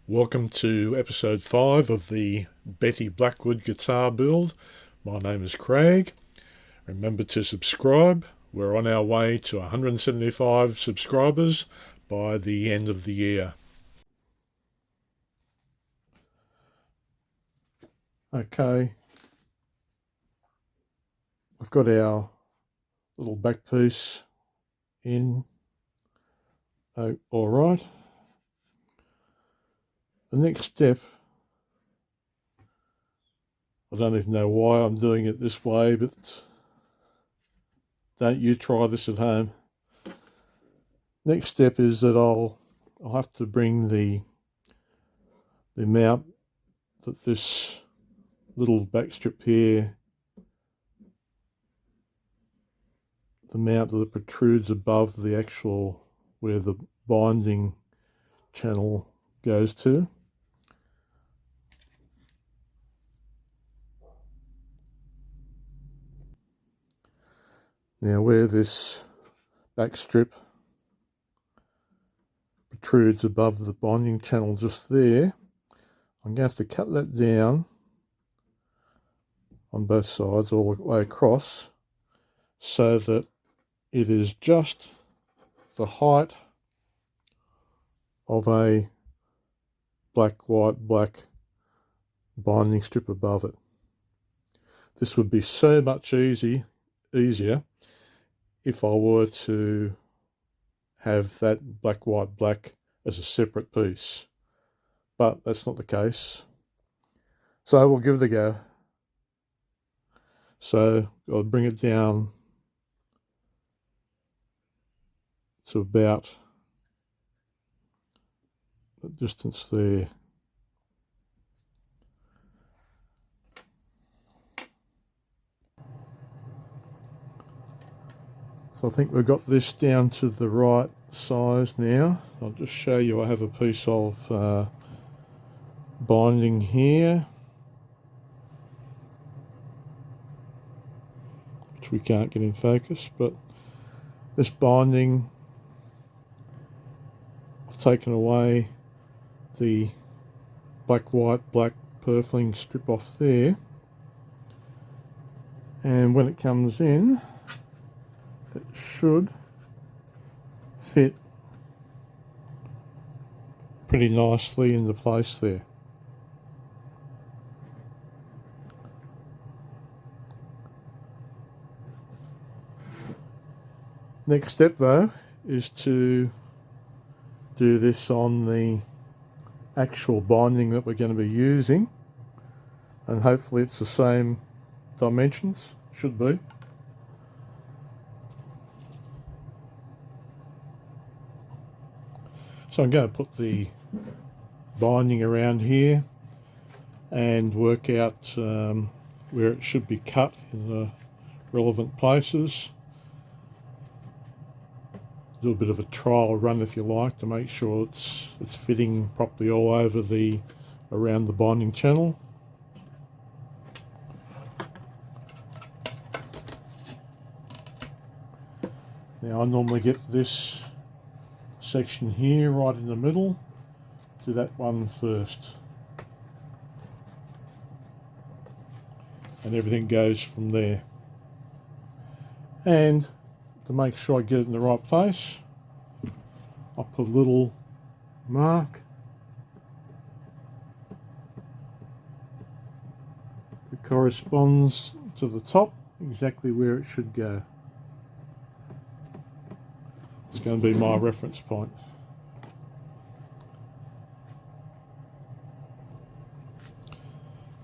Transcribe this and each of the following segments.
Welcome to episode 5 of the Betty Blackwood guitar build. My name is Craig. Remember to subscribe. We're on our way to 175 subscribers by the end of the year. Okay, I've got our little back piece in. All right. The next step, I don't even know why I'm doing it this way, but don't you try this at home. Next step is that I'll have to bring the mount that this little back strip here, the mount that protrudes above the actual where the binding channel goes to. Now where this back strip protrudes above the binding channel just there, I'm going to have to cut that down on both sides all the way across so that it is just the height of a black, white, black binding strip above it. This would be so much easier if I were to have that black, white, black as a separate piece, but that's not the case. So we'll give it a go. So I'll bring it down to about the distance there. So I think we've got this down to the right size now. I'll just show you I have a piece of binding here, which we can't get in focus, but this binding, I've taken away the black, white, black purfling strip off there, and when it comes in, it should fit pretty nicely into place there. Next step though is to do this on the actual binding that we're going to be using, and hopefully it's the same dimensions, should be. So I'm going to put the binding around here and work out where it should be cut in the relevant places. Do a bit of a trial run if you like to make sure it's fitting properly all over around the binding channel. Now I normally get this section here right in the middle, do that one first, and everything goes from there. And to make sure I get it in the right place, I'll put a little mark that corresponds to the top, exactly where it should go. It's going to be my reference point.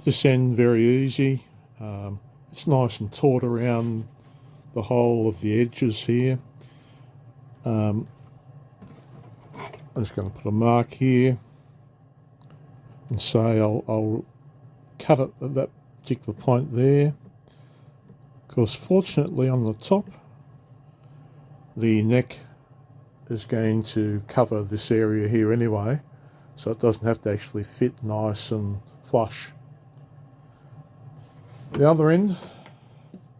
This end very easy. It's nice and taut around the whole of the edges here. I'm just going to put a mark here and say I'll cut it at that particular point there. Of course, fortunately on the top, the neck is going to cover this area here anyway, so it doesn't have to actually fit nice and flush. The other end,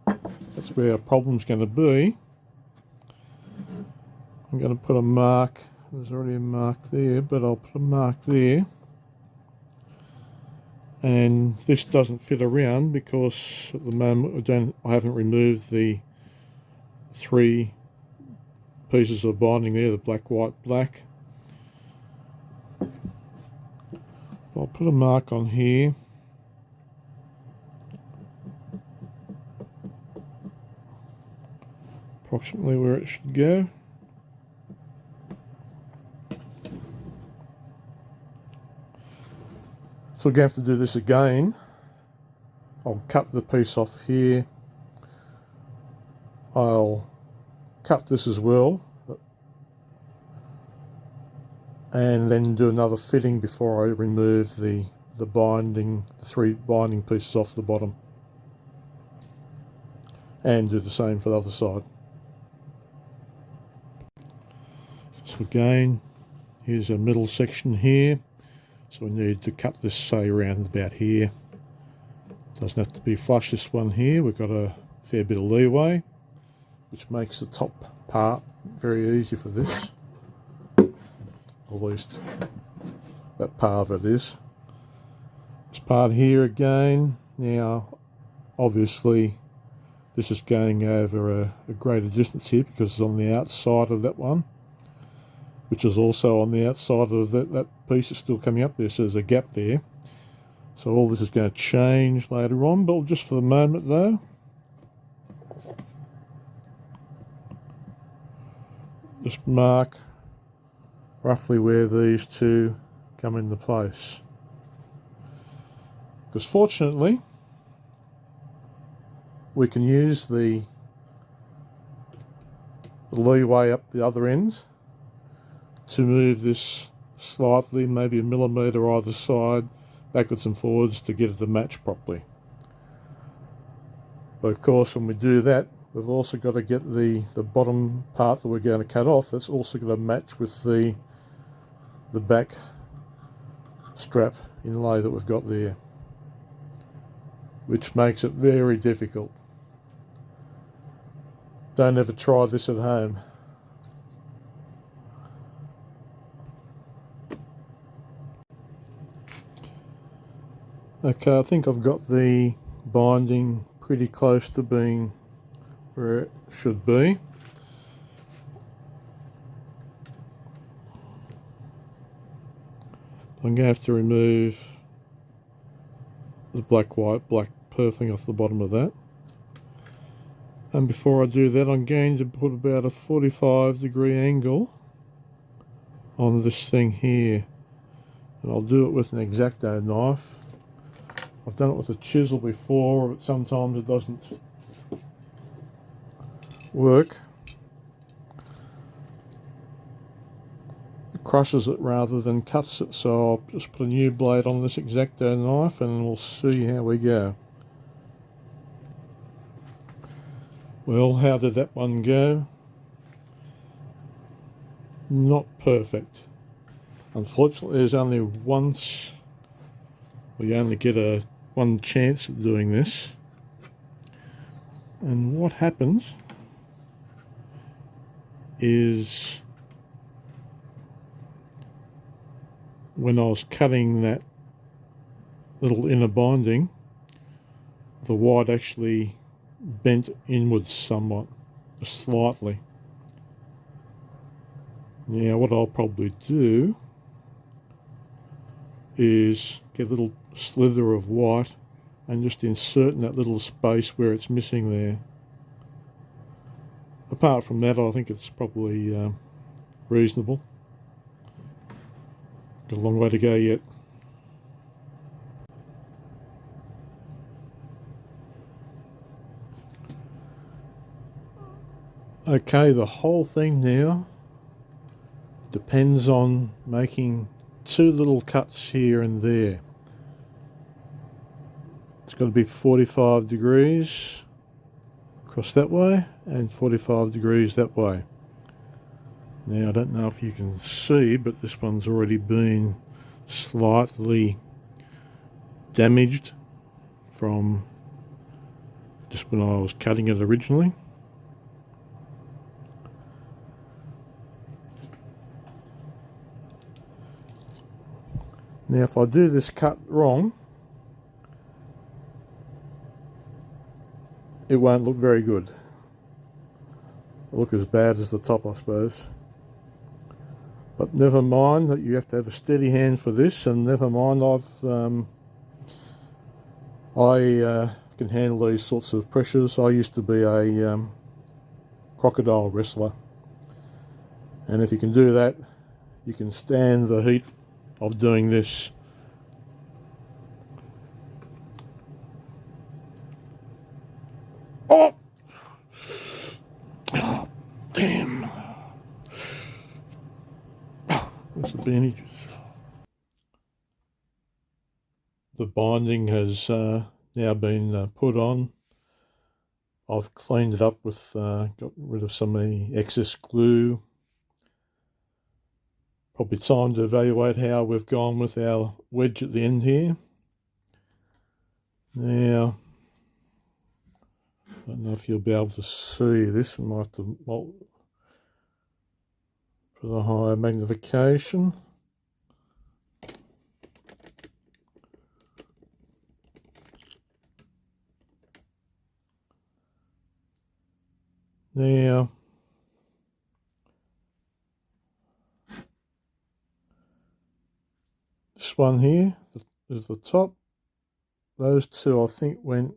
that's where our problem's going to be. I'm going to put a mark, there's already a mark there, but I'll put a mark there and this doesn't fit around because at the moment I haven't removed the 3 pieces of binding there, the black, white, black. I'll put a mark on here. Approximately where it should go. So we're going to have to do this again. I'll cut the piece off here. I'll cut this as well, and then do another fitting before I remove the binding, the 3 binding pieces off the bottom, and do the same for the other side. So again, here's a middle section here, so we need to cut this, say, around about here. Doesn't have to be flush, this one here. We've got a fair bit of leeway, which makes the top part very easy for this. At least that part of it is. This part here again, now obviously this is going over a greater distance here because it's on the outside of that one, which is also on the outside of that piece that's still coming up there, so there's a gap there. So all this is going to change later on, but just for the moment though, just mark roughly where these 2 come into place. Because fortunately, we can use the leeway up the other end to move this slightly, maybe a millimetre either side, backwards and forwards, to get it to match properly. But of course, when we do that, we've also got to get the bottom part that we're going to cut off, that's also going to match with the back strap inlay that we've got there, which makes it very difficult. Don't ever try this at home. Okay, I think I've got the binding pretty close to being where it should be. I'm going to have to remove the black, white, black purfling off the bottom of that. And before I do that, I'm going to put about a 45-degree angle on this thing here. And I'll do it with an X-Acto knife. I've done it with a chisel before, but sometimes it doesn't work. It crushes it rather than cuts it, so I'll just put a new blade on this X-Acto knife and we'll see how we go. Well, how did that one go? Not perfect. Unfortunately, there's only once, we only get one chance at doing this. And what happens is, when I was cutting that little inner binding, the white actually bent inwards somewhat, just slightly. Now what I'll probably do is get a little slither of white and just insert in that little space where it's missing there. Apart from that, I think it's probably reasonable. Got a long way to go yet. Okay, the whole thing now depends on making 2 little cuts here and there. It's got to be 45 degrees across that way and 45 degrees that way. Now I don't know if you can see, but this one's already been slightly damaged from just when I was cutting it originally. Now if I do this cut wrong, it won't look very good. It'll look as bad as the top, I suppose. But never mind, that you have to have a steady hand for this, and never mind, I can handle these sorts of pressures. I used to be a crocodile wrestler, and if you can do that, you can stand the heat of doing this. Oh! Oh, damn. Where's the bandages? The binding has now been put on. I've cleaned it up with, got rid of some of the excess glue. Probably time to evaluate how we've gone with our wedge at the end here. Now, I don't know if you'll be able to see this. I might have to put a higher magnification. Now, this one here is the top. Those two I think went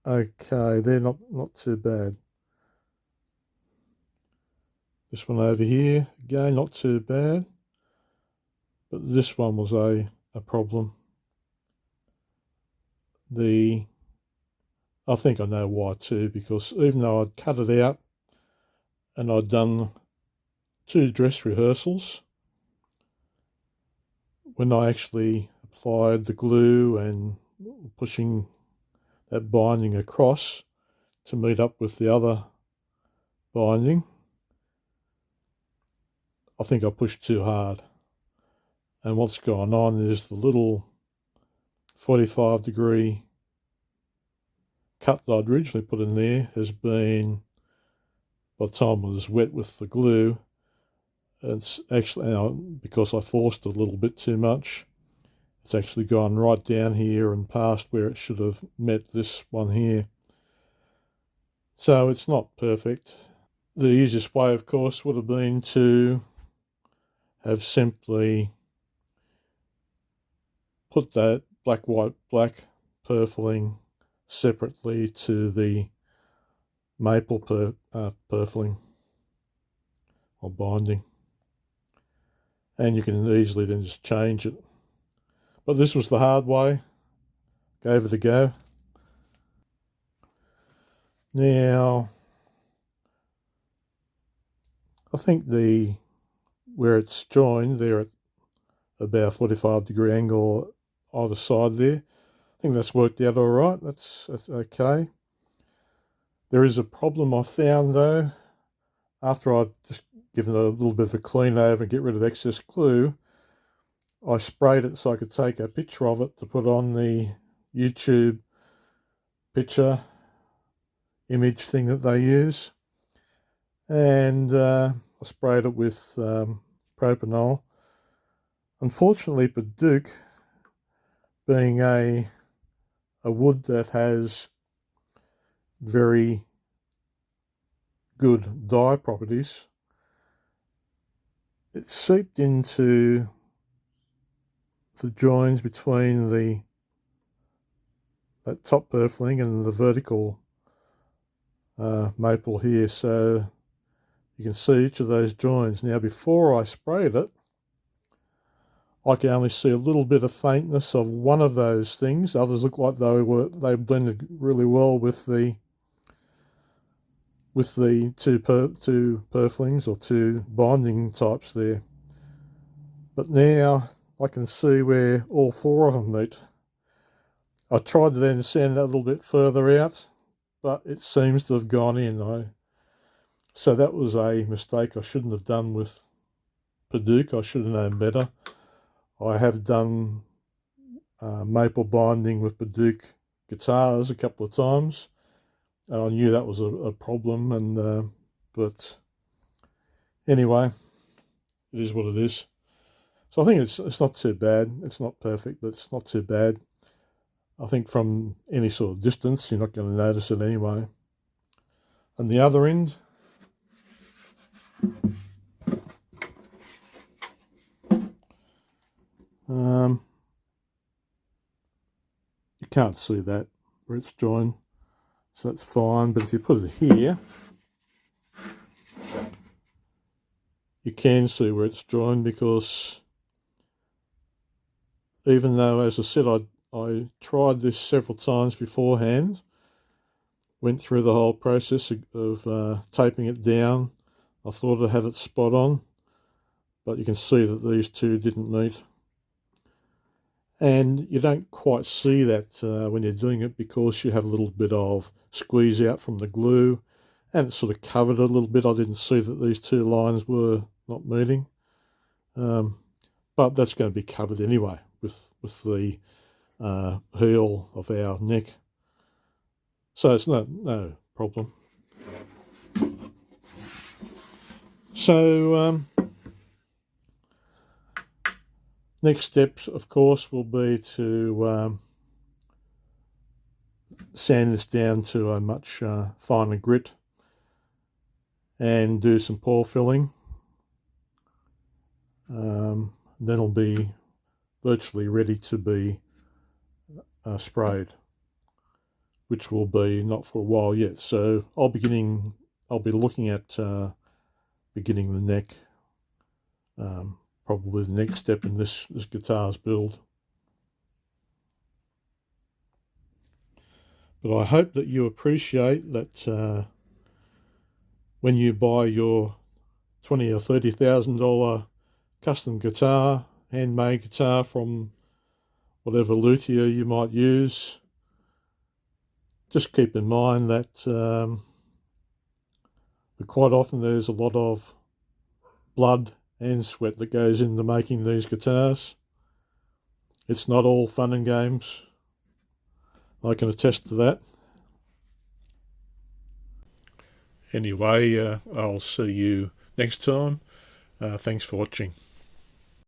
okay. They're not too bad. This one over here, again, not too bad. But this one was a problem. I think I know why too, because even though I'd cut it out and I'd done 2 dress rehearsals, when I actually applied the glue and pushing that binding across to meet up with the other binding, I think I pushed too hard. And what's going on is the little 45-degree cut that I'd originally put in there has been, by the time it was wet with the glue, it's actually, because I forced it a little bit too much, it's actually gone right down here and past where it should have met this one here. So it's not perfect. The easiest way, of course, would have been to have simply put that black, white, black purfling separately to the maple purfling or binding. And you can easily then just change it. But this was the hard way. Gave it a go. Now, I think where it's joined, they're at about a 45-degree angle either side there. I think that's worked out all right. That's okay. There is a problem I found though. After I've just given it a little bit of a clean over and get rid of excess glue, I sprayed it so I could take a picture of it to put on the YouTube picture image thing that they use. And I sprayed it with propanol. Unfortunately, Padauk, being a wood that has very good dye properties, it seeped into the joins between that top purfling and the vertical maple here, so you can see each of those joins. Now, before I sprayed it, I can only see a little bit of faintness of one of those things. Others look like they blended really well with the two purflings or 2 binding types there. But now I can see where all 4 of them meet. I tried to then sand that a little bit further out, but it seems to have gone in. So that was a mistake I shouldn't have done with Padauk. I should have known better. I have done maple binding with Padauk guitars a couple of times, and I knew that was a problem. But anyway, it is what it is. So I think it's not too bad. It's not perfect, but it's not too bad. I think from any sort of distance you're not going to notice it anyway. And the other end, you can't see that where it's joined, so that's fine. But if you put it here, you can see where it's joined, because even though, as I said, I tried this several times beforehand, went through the whole process of taping it down. I thought I had it spot on, but you can see that these two didn't meet. And you don't quite see that when you're doing it, because you have a little bit of squeeze out from the glue, and it sort of covered it a little bit. I didn't see that these two lines were not meeting, but that's going to be covered anyway with the heel of our neck, so it's no problem. So next steps, of course, will be to sand this down to a much finer grit and do some pore filling. Then it'll be virtually ready to be sprayed, which will be not for a while yet. So I'll be looking at beginning the neck, probably the next step in this guitar's build. But I hope that you appreciate that when you buy your $20,000 or $30,000 custom guitar, handmade guitar from whatever luthier you might use, just keep in mind that quite often there's a lot of blood and sweat that goes into making these guitars. It's not all fun and games. I can attest to that. Anyway, I'll see you next time. Thanks for watching.